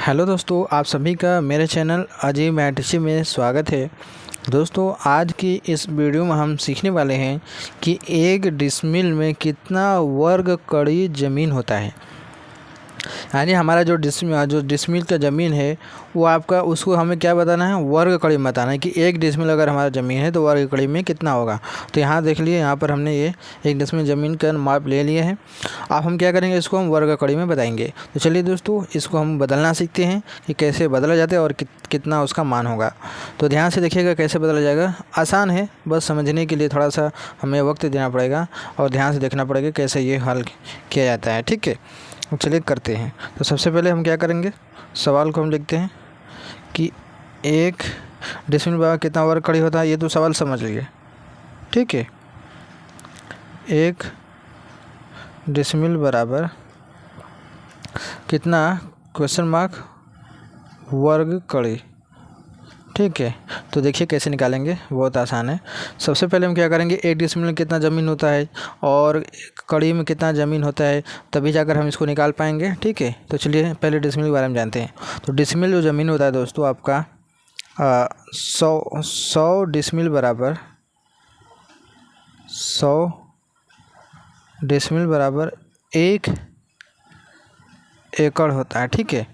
Hello दोस्तों, आप सभी का मेरे चैनल अजय मैथमेटिक्स में स्वागत है। दोस्तों, आज की इस वीडियो में हम सीखने वाले हैं कि एक डिसमिल में कितना वर्ग कड़ी ज़मीन होता है। यानी हमारा जो डिसमिल का ज़मीन है वो आपका उसको हमें क्या बताना है, वर्ग कड़ी में बताना है कि एक डिसमिल अगर हमारा ज़मीन है तो वर्ग कड़ी में कितना होगा। तो यहाँ देख लिए, यहाँ पर हमने ये एक डिसमिल ज़मीन का माप ले लिया है। अब हम क्या करेंगे, इसको हम वर्ग कड़ी में बताएंगे। तो चलिए दोस्तों, इसको हम बदलना सीखते हैं कि कैसे बदला जाता है और कितना उसका मान होगा। तो ध्यान से देखिएगा कैसे बदला जाएगा। आसान है, बस समझने के लिए थोड़ा सा हमें वक्त देना पड़ेगा और ध्यान से देखना पड़ेगा कैसे ये हल किया जाता है। ठीक है, चलिए करते हैं। तो सबसे पहले हम क्या करेंगे, सवाल को हम लिखते हैं कि एक डिसमिल बराबर कितना वर्ग कड़ी होता है। ये तो सवाल समझ लीजिए, ठीक है। एक डिसमिल बराबर कितना क्वेश्चन मार्क वर्ग कड़ी, ठीक है। तो देखिए कैसे निकालेंगे, बहुत आसान है। सबसे पहले हम क्या करेंगे, एक डिसमिल में कितना ज़मीन होता है और कड़ी में कितना ज़मीन होता है, तभी जाकर हम इसको निकाल पाएंगे। ठीक है, तो चलिए पहले डिसमिल के बारे में जानते हैं। तो डिसमिल जो ज़मीन होता है दोस्तों आपका 100 डिसमिल बराबर 100 डिसमिल बराबर 1 एकड़ होता है। ठीक है,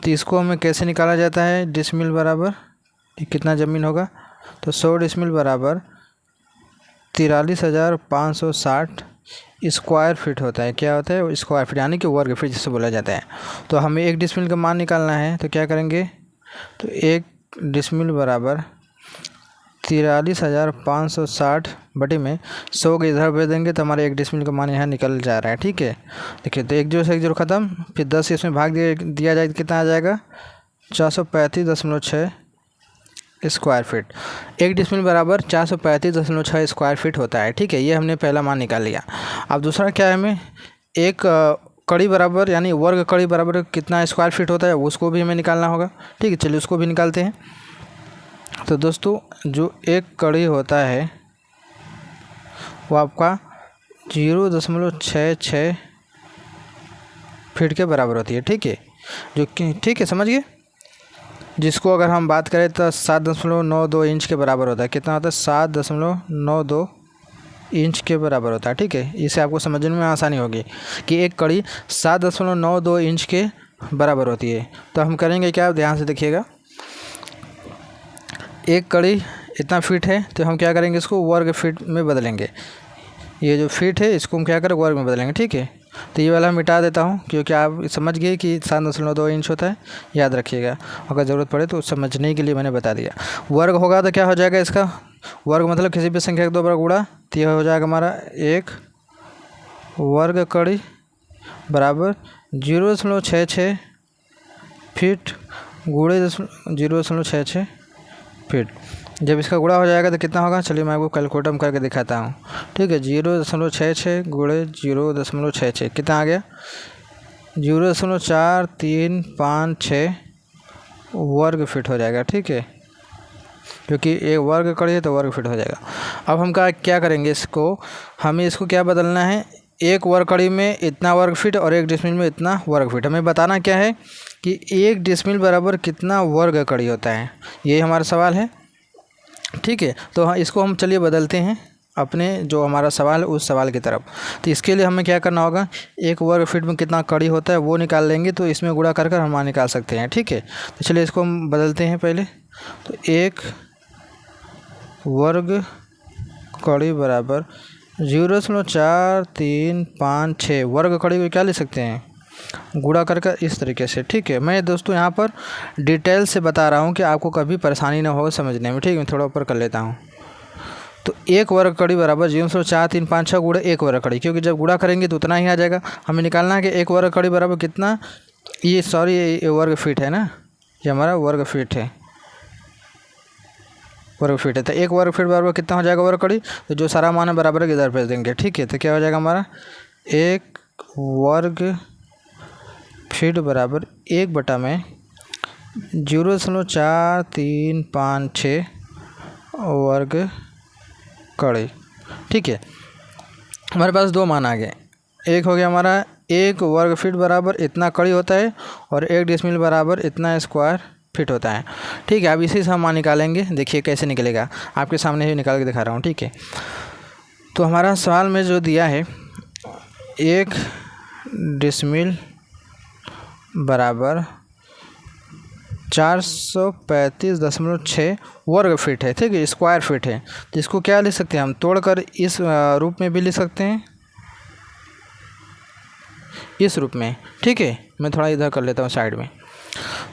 तो इसको हमें कैसे निकाला जाता है, डिसमिल बराबर कितना ज़मीन होगा। तो 100 डिसमिल बराबर 43,560 स्क्वायर फीट होता है। क्या होता है, स्क्वायर फीट, यानी कि वर्ग फीट जिसे बोला जाता है। तो हमें एक डिसमिल का मान निकालना है, तो क्या करेंगे, तो एक डिसमिल बराबर 43,560 बटे में 100 के इधर भेज देंगे तो हमारे एक डिसमिल का मान यहाँ निकल जा रहा है। ठीक है, देखिए तो एक जीरो से एक जीरो ख़त्म, फिर 10 इसमें भाग दिया जाए तो कितना आ जाएगा, 435.6 स्क्वायर फीट। एक डिसमिल बराबर 435.6 स्क्वायर फीट होता है। ठीक है, ये हमने पहला मान निकाल लिया। अब दूसरा क्या है, हमें एक कड़ी बराबर यानी वर्ग कड़ी बराबर कितना स्क्वायर फीट होता है उसको भी हमें निकालना होगा। ठीक है, चलिए उसको भी निकालते हैं। तो दोस्तों, जो एक कड़ी होता है वो आपका 0.66 फीट के बराबर होती है। ठीक है, जो कि ठीक है समझिए, जिसको अगर हम बात करें तो 7.92 इंच के बराबर होता है। कितना होता है, 7.92 इंच के बराबर होता है। ठीक है, इसे आपको समझने में आसानी होगी कि एक कड़ी 7.92 इंच के बराबर होती है। तो हम करेंगे क्या, ध्यान से देखिएगा। एक कड़ी इतना फीट है तो हम क्या करेंगे, इसको वर्ग फीट में बदलेंगे। ये जो फीट है इसको हम क्या करें, वर्ग में बदलेंगे। ठीक है, तो ये वाला मिटा देता हूँ क्योंकि आप समझ गए कि 7.2 इंच होता है, याद रखिएगा। अगर ज़रूरत पड़े तो समझने के लिए मैंने बता दिया। वर्ग होगा तो क्या हो जाएगा, इसका वर्ग मतलब किसी भी संख्या का 2 बार गुणा, तो यह हो जाएगा हमारा एक वर्ग कड़ी बराबर 0.66 फीट गुणे 0.66 फीट। जब इसका गुणा हो जाएगा तो कितना होगा, चलिए मैं आपको कैलकुलेटर में करके दिखाता हूँ। ठीक है, 0.66 गुणे 0.66 कितना आ गया, 0.4356 वर्ग फीट हो जाएगा। ठीक है, क्योंकि एक वर्ग कड़ी है तो वर्ग फीट हो जाएगा। अब हम क्या करेंगे, हमें इसको क्या बदलना है, एक वर्ग कड़ी में इतना वर्ग फीट और एक डिसमिल में इतना वर्ग फीट। हमें बताना क्या है कि एक डिसमिल बराबर कितना वर्ग कड़ी होता है, ये हमारा सवाल है। ठीक है, तो हाँ, इसको हम चलिए बदलते हैं अपने जो हमारा सवाल है उस सवाल की तरफ। तो इसके लिए हमें क्या करना होगा, एक वर्ग फीट में कितना कड़ी होता है वो निकाल लेंगे, तो इसमें गुणा कर हम निकाल सकते हैं। ठीक है, तो चलिए इसको हम बदलते हैं पहले। तो एक वर्ग कड़ी बराबर 0.4356 वर्ग कड़ी को क्या ले सकते हैं, गुणा कर इस तरीके से। ठीक है, मैं दोस्तों यहाँ पर डिटेल से बता रहा हूँ कि आपको कभी परेशानी ना हो समझने में। ठीक है, मैं थोड़ा ऊपर कर लेता हूँ। तो एक वर्ग कड़ी बराबर 0.4356 गुणे एक वर्ग कड़ी, क्योंकि जब गुणा करेंगे तो उतना ही आ जाएगा। हमें निकालना है कि एक वर्ग कड़ी बराबर कितना, ये वर्ग फीट है ना, ये हमारा वर्ग फीट है, वर्ग फीट है। तो एक वर्ग फीट बराबर कितना हो जाएगा वर्ग कड़ी, तो जो सारा मान है बराबर इधर भेज देंगे। ठीक है, तो क्या हो जाएगा हमारा, एक वर्ग फीट बराबर 1/में 0.4356 वर्ग कड़ी। ठीक है, हमारे पास दो मान आ गए, एक हो गया हमारा 1 वर्ग फीट बराबर इतना कड़ी होता है और 1 डिसमिल बराबर इतना स्क्वायर फीट होता है। ठीक है, अब इसी से हम मान निकालेंगे। देखिए कैसे निकलेगा, आपके सामने ही निकाल के दिखा रहा हूँ। ठीक है, तो हमारा सवाल में जो दिया है 1 डिसमिल बराबर 435.6 वर्ग फीट है। ठीक है, स्क्वायर फीट है। तो इसको क्या लिख सकते हैं हम, तोड़कर इस रूप में भी लिख सकते हैं, इस रूप में। ठीक है, मैं थोड़ा इधर कर लेता हूँ साइड में।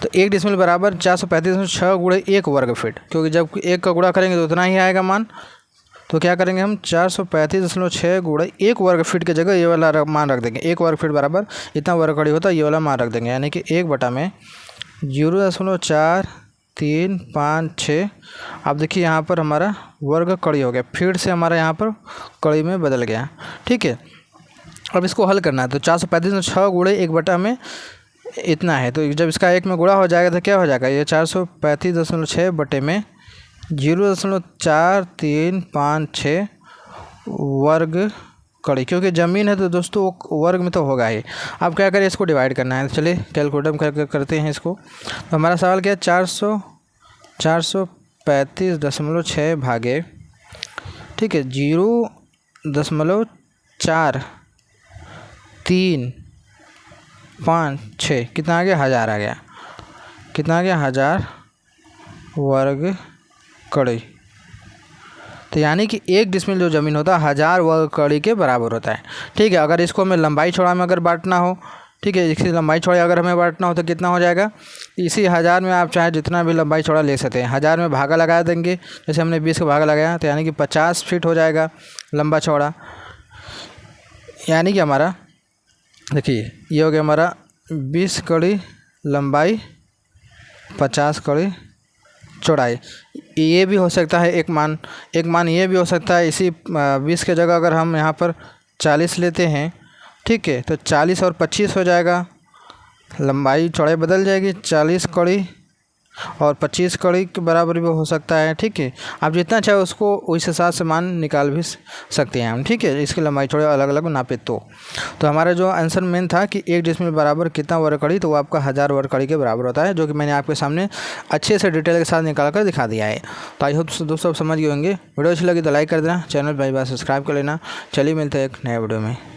तो 1 डिसमिल बराबर 435.6 गुणे 1 वर्ग फीट, क्योंकि जब 1 का गुणा करेंगे तो उतना ही आएगा मान। तो क्या करेंगे हम, 435.6 गुणे 1 वर्ग फीट की जगह ये वाला मान रख देंगे। 1 वर्ग फीट बराबर इतना वर्ग कड़ी होता है, ये वाला मान रख देंगे, यानी कि 1/0.4356। अब देखिए यहाँ पर हमारा वर्ग कड़ी हो गया, फीट से हमारा यहाँ पर कड़ी में बदल गया। ठीक है, अब इसको हल करना है। तो 435.6 गुणे 1 में इतना है, तो जब इसका 1 में गुणा हो जाएगा तो क्या हो जाएगा, ये 435.6 बटे में 0.4356 वर्ग कड़ी, क्योंकि ज़मीन है तो दोस्तों वर्ग में तो होगा ही। अब क्या करें, इसको डिवाइड करना है। चलिए कैलकुलेटर करते हैं इसको। तो हमारा सवाल क्या है, 435.6 भागे, ठीक है, 0.4356 कितना आ गया, 1000 आ गया। कितना आ गया, 1000 वर्ग कड़ी। तो यानी कि 1 डिसमिल जो ज़मीन होता है 1000 वर्ग कड़ी के बराबर होता है। ठीक है, अगर इसको हमें लंबाई चौड़ा में अगर बांटना हो, ठीक है, इसी लंबाई चौड़ाई अगर हमें बांटना हो तो कितना हो जाएगा, इसी 1000 में आप चाहे जितना भी लंबाई चौड़ा ले सकते हैं। 1000 में भागा लगा देंगे, जैसे हमने 20 का भागा लगाया, तो यानी कि 50 फीट हो जाएगा लंबा चौड़ा। यानी कि हमारा देखिए ये हो गया हमारा 20 कड़ी लंबाई, 50 कड़ी चौड़ाई। ये भी हो सकता है एक मान ये भी हो सकता है। इसी 20 के जगह अगर हम यहाँ पर 40 लेते हैं, ठीक है, तो 40 और 25 हो जाएगा, लंबाई चौड़ाई बदल जाएगी। 40 कड़ी और 25 कड़ी के बराबर भी हो सकता है। ठीक है, आप जितना चाहे उसको उस हिसाब से मान निकाल भी सकते हैं हम। ठीक है, इसकी लंबाई चौड़ाई अलग अलग नापे तो हमारा जो आंसर मेन था कि 1 डिसमिल बराबर कितना वर्ग कड़ी, तो वो आपका 1000 वर्ग कड़ी के बराबर होता है, जो कि मैंने आपके सामने अच्छे से डिटेल के साथ निकाल कर दिखा दिया है। तो आई होप दोस्तों आप समझ गए होंगे। वीडियो अच्छी लगी तो लाइक कर देना, चैनल बार बार सब्सक्राइब कर लेना। चलिए मिलते हैं एक नए वीडियो में।